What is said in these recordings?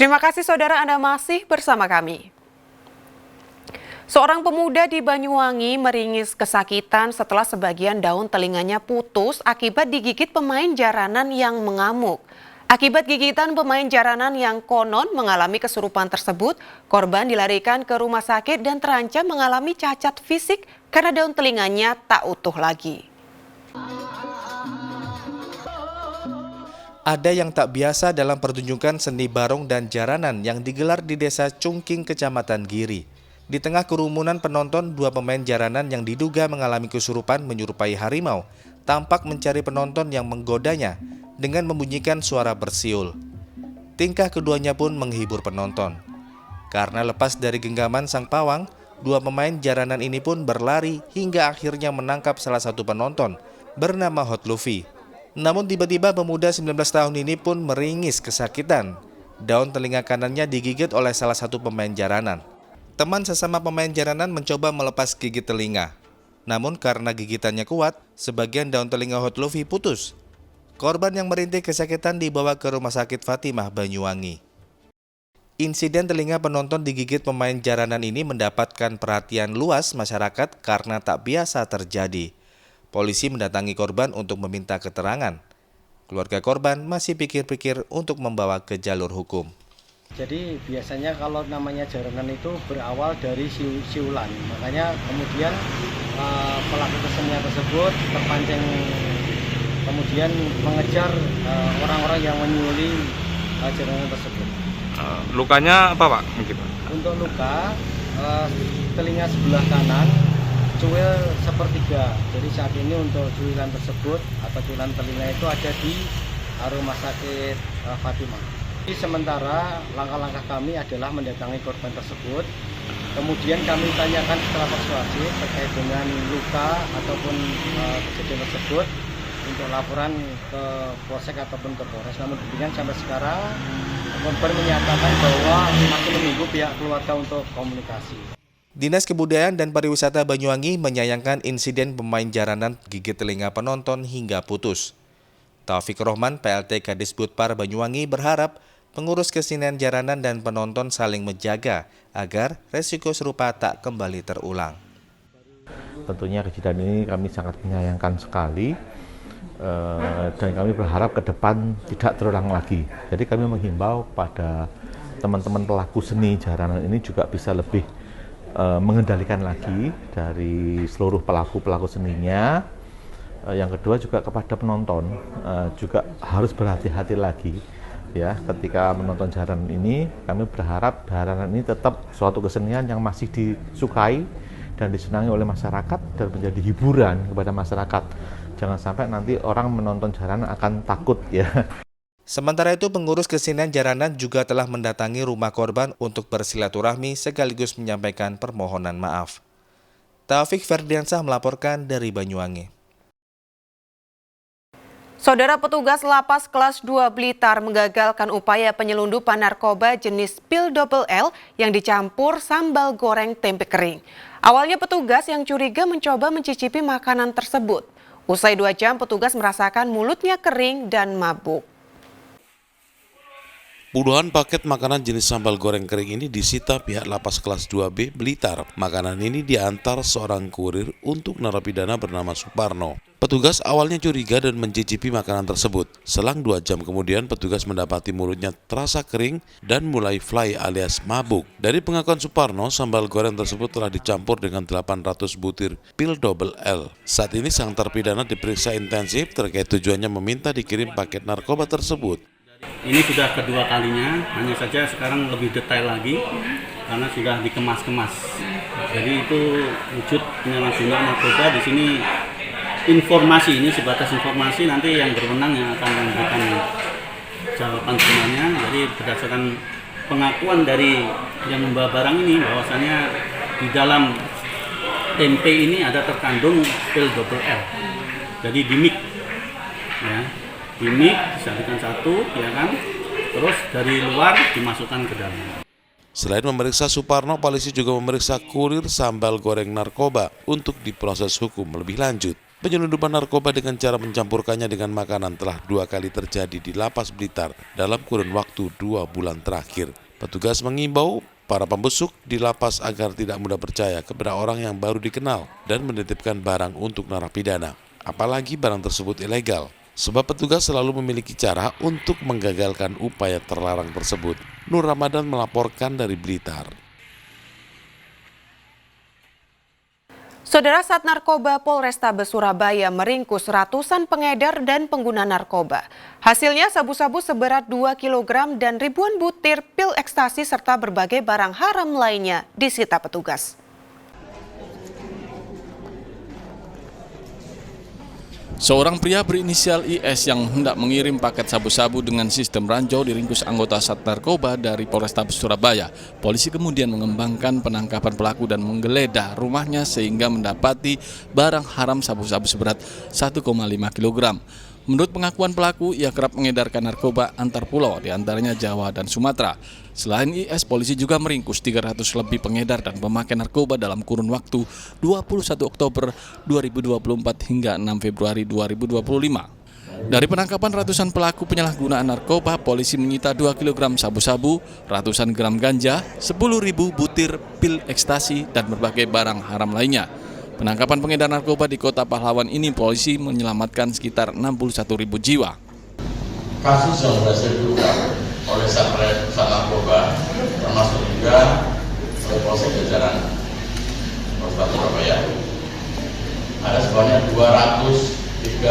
Terima kasih saudara, Anda masih bersama kami. Seorang pemuda di Banyuwangi meringis kesakitan setelah sebagian daun telinganya putus akibat digigit pemain jaranan yang mengamuk. Akibat gigitan pemain jaranan yang konon mengalami kesurupan tersebut, korban dilarikan ke rumah sakit dan terancam mengalami cacat fisik karena daun telinganya tak utuh lagi. Ada yang tak biasa dalam pertunjukan seni barong dan jaranan yang digelar di Desa Cungking, Kecamatan Giri. Di tengah kerumunan penonton, dua pemain jaranan yang diduga mengalami kesurupan menyerupai harimau tampak mencari penonton yang menggodanya dengan membunyikan suara bersiul. Tingkah keduanya pun menghibur penonton. Karena lepas dari genggaman sang pawang, dua pemain jaranan ini pun berlari hingga akhirnya menangkap salah satu penonton bernama Hot Luffy. Namun tiba-tiba pemuda 19 tahun ini pun meringis kesakitan. Daun telinga kanannya digigit oleh salah satu pemain jaranan. Teman sesama pemain jaranan mencoba melepas gigit telinga. Namun karena gigitannya kuat, sebagian daun telinga Hot Luffy putus. Korban yang merintih kesakitan dibawa ke Rumah Sakit Fatimah, Banyuwangi. Insiden telinga penonton digigit pemain jaranan ini mendapatkan perhatian luas masyarakat karena tak biasa terjadi. Polisi mendatangi korban untuk meminta keterangan. Keluarga korban masih pikir-pikir untuk membawa ke jalur hukum. Jadi biasanya kalau namanya jaranan itu berawal dari siulan. Makanya kemudian pelaku kesenian tersebut terpancing kemudian mengejar orang-orang yang menyuli jaranan tersebut. Lukanya apa Pak? Mungkin. Untuk luka, telinga sebelah kanan cuil sepertiga. Jadi saat ini untuk cuilan tersebut atau cuilan telinga itu ada di Rumah Sakit Fatimah. Jadi sementara langkah-langkah kami adalah mendatangi korban tersebut. Kemudian kami tanyakan secara persuasif terkait dengan luka ataupun kejadian tersebut untuk laporan ke Polsek ataupun ke Polres. Namun demikian sampai sekarang korban menyatakan bahwa masih menunggu pihak keluarga untuk komunikasi. Dinas Kebudayaan dan Pariwisata Banyuwangi menyayangkan insiden pemain jaranan gigit telinga penonton hingga putus. Taufik Rohman, PLT Kadisbudpar Banyuwangi berharap pengurus kesenian jaranan dan penonton saling menjaga agar resiko serupa tak kembali terulang. Tentunya kejadian ini kami sangat menyayangkan sekali dan kami berharap ke depan tidak terulang lagi. Jadi kami menghimbau pada teman-teman pelaku seni jaranan ini juga bisa lebih mengendalikan lagi dari seluruh pelaku seninya. Yang kedua juga kepada penonton juga harus berhati-hati lagi ya ketika menonton jaranan ini. Kami berharap jaranan ini tetap suatu kesenian yang masih disukai dan disenangi oleh masyarakat dan menjadi hiburan kepada masyarakat. Jangan sampai nanti orang menonton jaranan akan takut ya. Sementara itu, pengurus kesenian jaranan juga telah mendatangi rumah korban untuk bersilaturahmi sekaligus menyampaikan permohonan maaf. Taufik Ferdiansah melaporkan dari Banyuwangi. Saudara, petugas lapas kelas 2 Blitar menggagalkan upaya penyelundupan narkoba jenis pil double L yang dicampur sambal goreng tempe kering. Awalnya petugas yang curiga mencoba mencicipi makanan tersebut. Usai 2 jam, petugas merasakan mulutnya kering dan mabuk. Puluhan paket makanan jenis sambal goreng kering ini disita pihak lapas kelas 2B Blitar. Makanan ini diantar seorang kurir untuk narapidana bernama Suparno. Petugas awalnya curiga dan mencicipi makanan tersebut. Selang 2 jam kemudian petugas mendapati mulutnya terasa kering dan mulai fly alias mabuk. Dari pengakuan Suparno, sambal goreng tersebut telah dicampur dengan 800 butir pil double L. Saat ini sang terpidana diperiksa intensif terkait tujuannya meminta dikirim paket narkoba tersebut. Ini sudah kedua kalinya, hanya saja sekarang lebih detail lagi karena sudah dikemas-kemas. Jadi itu wujud penyalahgunaan narkoba. Di sini informasi ini sebatas informasi, nanti yang berwenang yang akan memberikan jawaban semuanya. Jadi berdasarkan pengakuan dari yang membawa barang ini bahwasanya di dalam tempe ini ada terkandung pil double L. Jadi dimik, ya. Dimik disatukan satu, ya kan, terus dari luar dimasukkan ke dalam. Selain memeriksa Suparno, polisi juga memeriksa kurir sambal goreng narkoba untuk diproses hukum lebih lanjut. Penyelundupan narkoba dengan cara mencampurkannya dengan makanan telah 2 kali terjadi di Lapas Blitar dalam kurun waktu 2 bulan terakhir. Petugas mengimbau para pembesuk di lapas agar tidak mudah percaya kepada orang yang baru dikenal dan menitipkan barang untuk narapidana, apalagi barang tersebut ilegal. Sebab petugas selalu memiliki cara untuk menggagalkan upaya terlarang tersebut. Nur Ramadan melaporkan dari Blitar. Saudara, Sat Narkoba Polrestabes Surabaya meringkus ratusan pengedar dan pengguna narkoba. Hasilnya sabu-sabu seberat 2 kg dan ribuan butir pil ekstasi serta berbagai barang haram lainnya disita petugas. Seorang pria berinisial IS yang hendak mengirim paket sabu-sabu dengan sistem ranjau diringkus anggota Sat Narkoba dari Polrestabes Surabaya. Polisi kemudian mengembangkan penangkapan pelaku dan menggeledah rumahnya sehingga mendapati barang haram sabu-sabu seberat 1,5 kg. Menurut pengakuan pelaku, ia kerap mengedarkan narkoba antar pulau, diantaranya Jawa dan Sumatera. Selain IS, polisi juga meringkus 300 lebih pengedar dan pemakai narkoba dalam kurun waktu 21 Oktober 2024 hingga 6 Februari 2025. Dari penangkapan ratusan pelaku penyalahgunaan narkoba, polisi menyita 2 kg sabu-sabu, ratusan gram ganja, 10.000 butir pil ekstasi, dan berbagai barang haram lainnya. Penangkapan pengedar narkoba di Kota Pahlawan ini polisi menyelamatkan sekitar 61.000 jiwa. Kasus yang berhasil diungkap oleh Sat Narkoba termasuk juga oleh Polsek Jajaran Polrestabes Surabaya ada sebanyak 236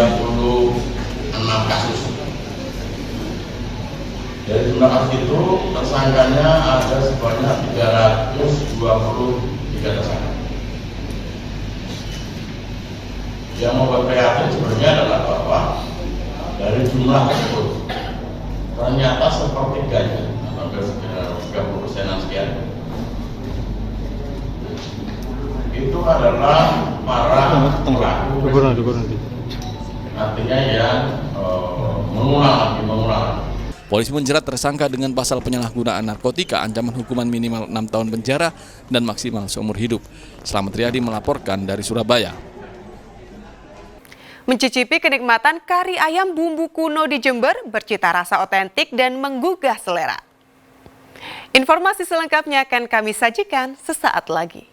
kasus. Dari jumlah kasus itu tersangkanya ada sebanyak 323 tersangka. Yang membuat prihatin sebenarnya adalah bahwa dari jumlah tersebut ternyata sepertiganya, hampir 30%-an sekian, itu adalah para pelaku, artinya yang mengulang lagi. Polisi menjerat tersangka dengan pasal penyalahgunaan narkotika, ancaman hukuman minimal 6 tahun penjara dan maksimal seumur hidup. Slamet Riyadi melaporkan dari Surabaya. Mencicipi kenikmatan kari ayam bumbu kuno di Jember bercita rasa otentik dan menggugah selera. Informasi selengkapnya akan kami sajikan sesaat lagi.